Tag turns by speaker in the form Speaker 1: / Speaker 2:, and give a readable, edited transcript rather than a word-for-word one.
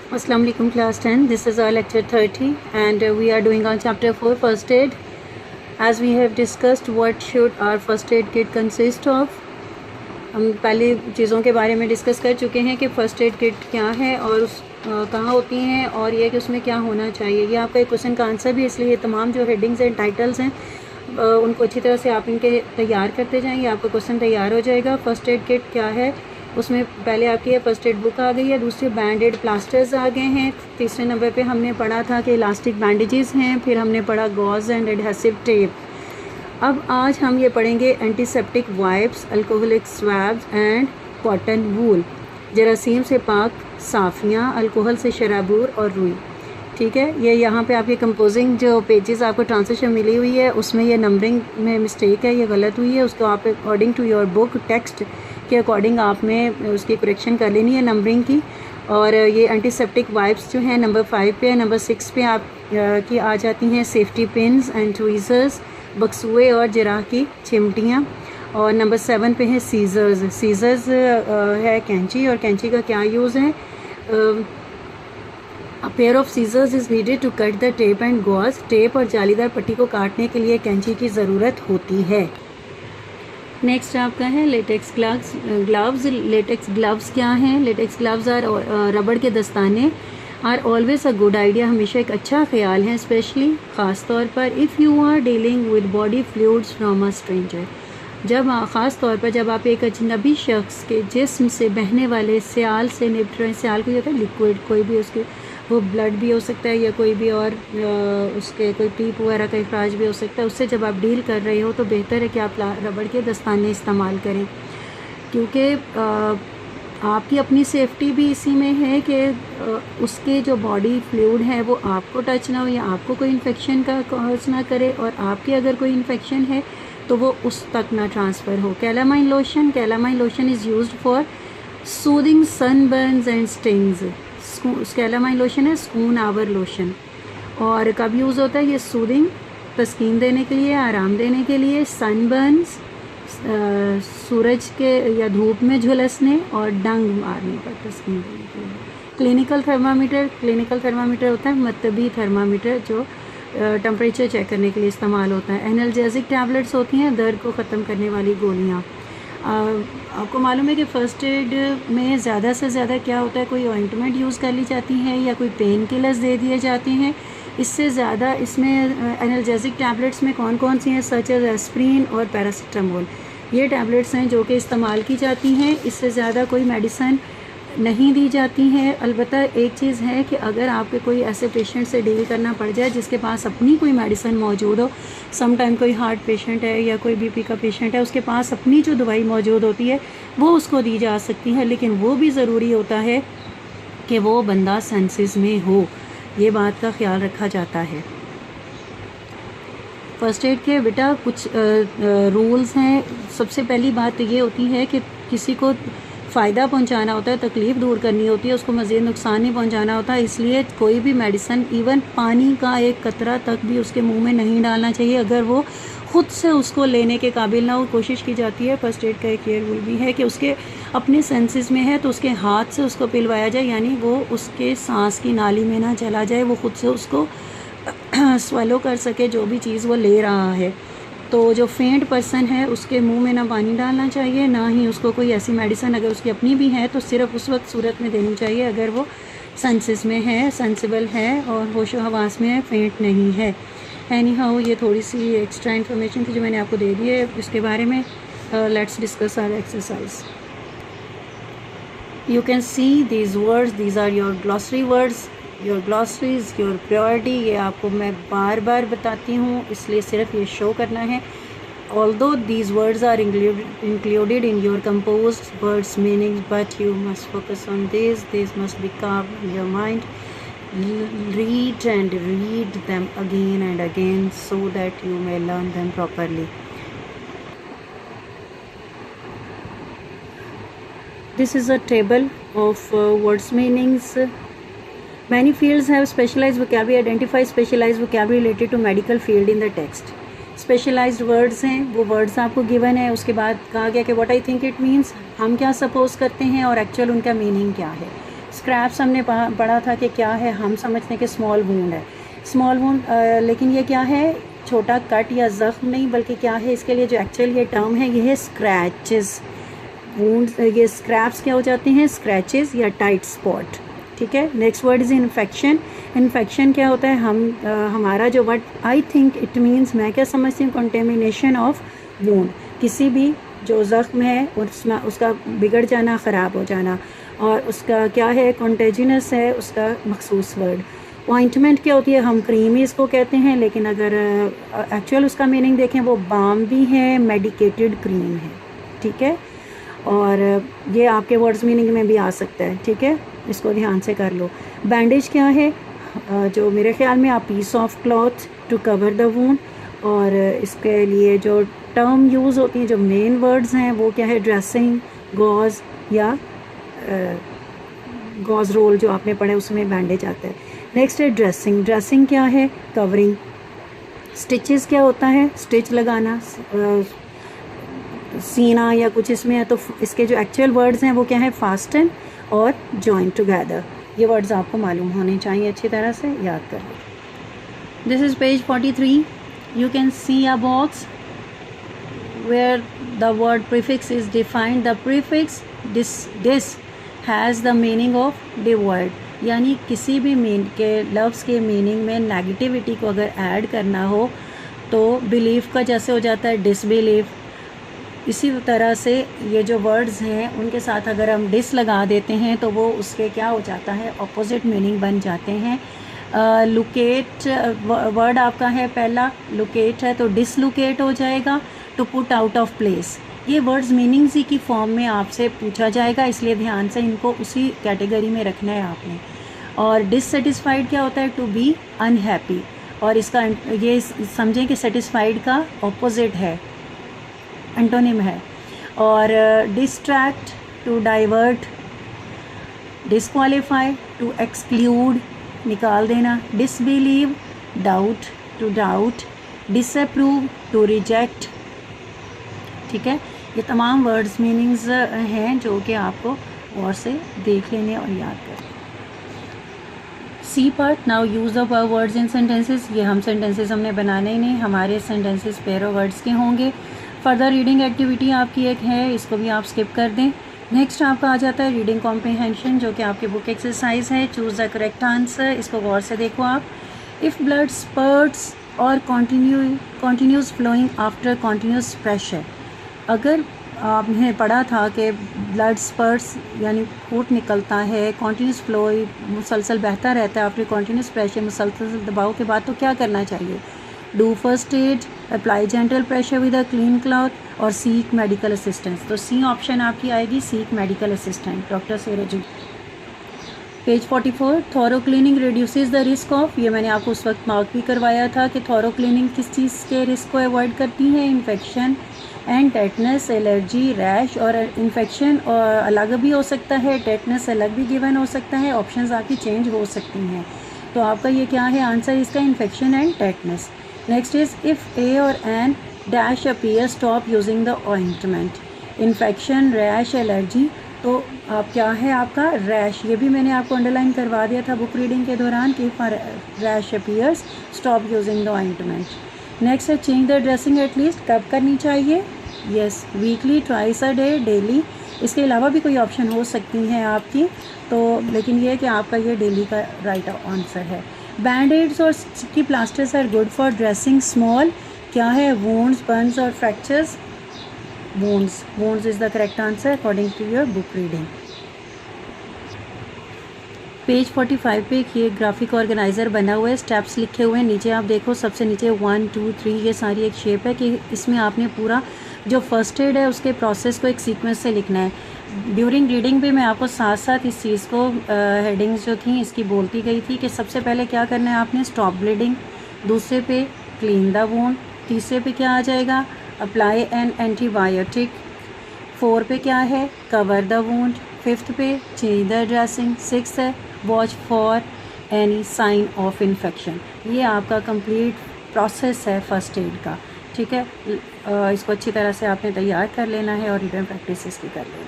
Speaker 1: Assalamu alaikum class 10. This is our lecture 30 and we are doing on chapter 4 first aid. As we have discussed what should our first aid kit consist of. हम पहले चीज़ों के बारे में discuss कर चुके हैं कि फ़र्स्ट एड किट क्या है और उस कहाँ होती हैं और ये कि उसमें क्या होना चाहिए। ये आपका एक क्वेश्चन का आंसर भी, इसलिए तमाम जो हेडिंग्स एंड टाइटल्स हैं उनको अच्छी तरह से आप इनके तैयार करते जाएंगे, आपका क्वेश्चन तैयार हो जाएगा। फ़र्स्ट एड किट क्या है, उसमें पहले आपकी फ़र्स्ट एड बुक आ गई है, दूसरी बैंडेड प्लास्टर्स आ गए हैं, तीसरे नंबर पे हमने पढ़ा था कि इलास्टिक बैंडेजेस हैं, फिर हमने पढ़ा गॉज एंड एडहेसिव टेप। अब आज हम ये पढ़ेंगे antiseptic wipes, alcoholic swabs and cotton wool, जरासीम से पाक साफ़ियाँ, अल्कोहल से शराबूर और रुई। ठीक है, ये यहाँ पे आपके कंपोजिंग जो पेजेस आपको ट्रांसलेशन मिली हुई है उसमें ये नंबरिंग में मिस्टेक है, ये गलत हुई है, उसको आप according to your book text के अकॉर्डिंग आप में उसकी करेक्शन कर लेनी है नंबरिंग की। और ये एंटीसेप्टिक वाइप्स जो हैं नंबर 5 पे है, नंबर 6 पे आप की आ जाती हैं सेफ्टी पिन्स एंड ट्वीज़र्स, बक्सुए और जराह की चिमटियाँ। और नंबर 7 पे है सीज़र्स। सीज़र्स है कैंची, और कैंची का क्या यूज़ है। A pair of scissors is needed to cut the tape and gauze. Tape और जालीदार पट्टी को काटने के लिए कैंची की ज़रूरत होती है। नेक्स्ट आपका है लेटेक्स ग्लव्स। लेटेक्स ग्लव्स क्या हैं? लेटेक्स ग्लव्स आर रबड़ के दस्ताने are always a good idea, हमेशा एक अच्छा ख्याल है, स्पेशली ख़ास तौर पर if you are dealing with body fluids from a stranger. जब ख़ास तौर पर जब आप एक अजनबी शख्स के जिस्म से बहने वाले स्याल से निपट रहे हैं। स्याल को होता है लिक्विड, कोई भी उसके वो ब्लड भी हो सकता है या कोई भी और उसके कोई पीप वगैरह का इखराज भी हो सकता है। उससे जब आप डील कर रहे हो तो बेहतर है कि आप रबड़ के दस्ताने इस्तेमाल करें, क्योंकि आपकी अपनी सेफ्टी भी इसी में है कि उसके जो बॉडी फ्लूइड है वो आपको टच ना हो या आपको कोई इन्फेक्शन का कॉज ना करे, और आपके अगर कोई इन्फेक्शन है तो वो उस तक ना ट्रांसफ़र हो। Calamine lotion is used for soothing sunburns and stings. Calamine lotion है स्कून आवर लोशन, और कब यूज़ होता है ये सूदिंग, तस्कीन देने के लिए, आराम देने के लिए, सनबर्न्स सूरज के या धूप में झुलसने और डंग मारने पर तस्कीन देने के लिए। क्लिनिकल थर्मामीटर होता है मतबी थर्मामीटर जो टेम्परेचर चेक करने के लिए इस्तेमाल होता है। एनाल्जेसिक टैबलेट्स होती हैं दर्द को ख़त्म करने वाली गोलियाँ। आपको मालूम है कि फ़र्स्ट एड में ज़्यादा से ज़्यादा क्या होता है, कोई ऑइंटमेंट यूज़ कर ली जाती है या कोई पेन किलर्स दे दिए जाते हैं। इससे ज़्यादा इसमें एनाल्जेसिक टैबलेट्स में कौन कौन सी हैं, सच एज एस्प्रिन और पैरासीटामोल, ये टैबलेट्स हैं जो कि इस्तेमाल की जाती हैं। इससे ज़्यादा कोई मेडिसन नहीं दी जाती है। अलबत्ता एक चीज़ है कि अगर आपके कोई ऐसे पेशेंट से डील करना पड़ जाए जिसके पास अपनी कोई मेडिसिन मौजूद हो, सम टाइम कोई हार्ट पेशेंट है या कोई बीपी का पेशेंट है, उसके पास अपनी जो दवाई मौजूद होती है वो उसको दी जा सकती है, लेकिन वो भी ज़रूरी होता है कि वो बंदा सेंसेस में हो, ये बात का ख्याल रखा जाता है। फ़र्स्ट एड के बेटा कुछ रूल्स हैं। सबसे पहली बात ये होती है कि किसी को फ़ायदा पहुंचाना होता है, तकलीफ़ दूर करनी होती है, उसको मज़ीद नुकसान नहीं पहुंचाना होता, इसलिए कोई भी मेडिसिन, इवन पानी का एक कतरा तक भी उसके मुंह में नहीं डालना चाहिए अगर वो ख़ुद से उसको लेने के काबिल ना हो। कोशिश की जाती है, फ़र्स्ट एड का एक ये रूल भी है कि उसके अपने सेंसेस में है तो उसके हाथ से उसको पिलवाया जाए, यानी वो उसके सांस की नाली में ना चला जाए, वो ख़ुद से उसको स्वेलो कर सके जो भी चीज़ वो ले रहा है। तो जो फेंट पर्सन है उसके मुंह में ना पानी डालना चाहिए, ना ही उसको कोई ऐसी मेडिसिन अगर उसकी अपनी भी है तो सिर्फ उस वक्त सूरत में देनी चाहिए अगर वो सेंसेस में है, सेंसिबल है और होशो हवास में है, फेंट नहीं है। एनी हाउ ये थोड़ी सी एक्स्ट्रा इन्फॉर्मेशन थी जो मैंने आपको दे दी है इसके बारे में। Let's discuss our exercise. You can see these words, these are your glossary words, your glossaries, your priority. ये आपको मैं बार बार बताती हूँ, इसलिए सिर्फ ये शो करना है। Although these words are included in your composed words meanings, but you must focus on this. These must be carved in your mind. Read and read them again and again so that you may learn them properly. This is a table of words meanings. Many fields have specialized vocabulary. Identify specialized vocabulary related to medical field in the text. Specialized words हैं, वो words आपको given है, उसके बाद कहा गया कि what I think it means, हम क्या सपोज करते हैं और एक्चुअल उनका मीनिंग क्या है। स्क्रैप्स हमने पढ़ा था कि क्या है, हम समझते हैं कि स्मॉल वूंड है, स्मॉल वूंड, लेकिन ये क्या है, छोटा कट या ज़ख्म नहीं, बल्कि क्या है, इसके लिए जो एक्चुअल ये टर्म है ये है स्क्रैचेस। वूंड, ये स्क्रैप्स क्या हो जाते हैं, स्क्रैचेस या टाइट स्पॉट। ठीक है। Next word is infection. Infection क्या होता है, हमारा जो word I think it means, मैं क्या समझती हूँ, कंटेमिनेशन ऑफ वूंड, किसी भी जो ज़ख्म है उसका बिगड़ जाना, ख़राब हो जाना, और उसका क्या है, कॉन्टेजिनस है उसका मखसूस वर्ड। ऑइंटमेंट क्या होती है, हम क्रीम ही इसको कहते हैं, लेकिन अगर एक्चुअल उसका मीनिंग देखें वो बाम भी है, मेडिकेटेड क्रीम है। ठीक है। और ये आपके वर्ड्स मीनिंग में भी आ सकता है। ठीक है, इसको ध्यान से कर लो। बैंडेज क्या है, जो मेरे ख्याल में आप piece of cloth to cover the wound, और इसके लिए जो टर्म यूज़ होती हैं, जो मेन वर्ड्स हैं वो क्या है, ड्रेसिंग, गॉज या गॉज रोल जो आपने पढ़े उसमें बैंडेज आता है। नेक्स्ट है ड्रेसिंग। ड्रेसिंग क्या है, कवरिंग। स्टिचेस क्या होता है, स्टिच लगाना, सीना या कुछ इसमें है, तो इसके जो एक्चुअल वर्ड्स हैं वो क्या है, फास्टन और जॉइन टुगेदर। ये वर्ड्स आपको मालूम होने चाहिए, अच्छी तरह से याद कर लो। This is page 43। You can see a box where the word prefix is defined. The prefix dis has the meaning of devoid, यानी किसी भी के लफ्ज़ के मीनिंग में नेगेटिविटी को अगर ऐड करना हो तो बिलीफ का जैसे हो जाता है डिसबिलीफ, इसी तरह से ये जो वर्ड्स हैं उनके साथ अगर हम डिस लगा देते हैं तो वो उसके क्या हो जाता है, ऑपोजिट मीनिंग बन जाते हैं। लोकेट वर्ड आपका है पहला, लोकेट है तो डिसलोकेट हो जाएगा, to put out of place. ये वर्ड्स मीनिंग्स ही की फॉर्म में आपसे पूछा जाएगा, इसलिए ध्यान से इनको उसी कैटेगरी में रखना है आपने। और डिससेटिस्फाइड क्या होता है, टू बी अनहैप्पी, और इसका ये समझें कि सेटिस्फाइड का ऑपोजिट है, एंटोनिम है। और distract, to divert, disqualify, to exclude, निकाल देना, disbelieve, doubt, to doubt, disapprove, to reject. ठीक है, ये तमाम वर्ड्स मीनिंग्स हैं जो कि आपको और से देख लेने और याद करने। C part, now use of words in sentences. ये हम सेंटेंसेस हमने बनाने ही नहीं, हमारे सेंटेंसेस पेयर ऑफ वर्ड्स के होंगे। फर्दर रीडिंग एक्टिविटी आपकी एक है, इसको भी आप स्किप कर दें। नेक्स्ट आपका आ जाता है रीडिंग कॉम्प्रिहेंशन, जो कि आपकी बुक एक्सरसाइज है। चूज़ द करेक्ट आंसर, इसको गौर से देखो आप। इफ़ ब्लड स्पर्ट्स और continuous flowing after continuous pressure, अगर आपने पढ़ा था कि ब्लड स्पर्ट्स यानी खून निकलता है, कॉन्टीन्यूस फ्लो मुसलसल बहता रहता है आफ्टर कॉन्टीन्यूस प्रेशर, मुसलसल दबाव के बाद, तो क्या करना चाहिए? Do first aid, apply gentle pressure with a clean cloth, और सीक मेडिकल असिस्टेंस। तो सी ऑप्शन आपकी आएगी, सीक मेडिकल असिस्टेंट, डॉक्टर से रजू। Page 44, thorough cleaning reduces the risk of, ये मैंने आपको उस वक्त मार्क भी करवाया था कि थॉरो क्लीनिंग किस चीज़ के रिस्क को अवॉइड करती है, infection and tetanus, allergy, rash. और इन्फेक्शन अलग भी हो सकता है, टेटनस अलग भी गिवन हो सकता है, ऑप्शंस आपकी चेंज हो सकती हैं। तो आपका ये क्या है आंसर इसका, infection and tetanus. Next is if a और an dash appear, stop using the ointment. Infection, rash, allergy, तो आप क्या है आपका रैश, ये भी मैंने आपको अंडरलाइन करवा दिया था बुक रीडिंग के दौरान कि rash appears, stop using the ointment. Next है चेंज द ड्रेसिंग एटलीस्ट, कब करनी चाहिए? Yes, weekly, twice a day, daily. इसके अलावा भी कोई ऑप्शन हो सकती हैं आपकी, तो लेकिन ये है कि आपका ये डेली का राइट आंसर है। बैंडेड्स और sticky plasters are good for dressing small, क्या है, वुंड्स, बर्न्स और fractures. Wounds is the correct answer according to your book reading. Page 45 पे ये ग्राफिक ऑर्गेनाइज़र बना हुआ है, स्टेप्स लिखे हुए हैं। नीचे आप देखो, सबसे नीचे 1 2 3 ये सारी एक शेप है कि इसमें आपने पूरा जो फर्स्ट एड है उसके प्रोसेस को एक सीक्वेंस से लिखना है। ड्यूरिंग रीडिंग पे मैं आपको साथ साथ इस चीज़ को हेडिंग्स जो थी इसकी बोलती गई थी कि सबसे पहले क्या करना है आपने, स्टॉप ब्लीडिंग। दूसरे पे क्लीन द वुंड। तीसरे पे क्या आ जाएगा, अप्लाई एन एंटीबायोटिक। 4 पे क्या है, कवर द वुंड। 5th पे चेंज द ड्रेसिंग। 6th है watch for any sign of infection. ये आपका कंप्लीट प्रोसेस है फर्स्ट एड का। ठीक है, इसको अच्छी तरह से आपने तैयार कर लेना है और रिटन प्रैक्टिस इसकी कर लेना है।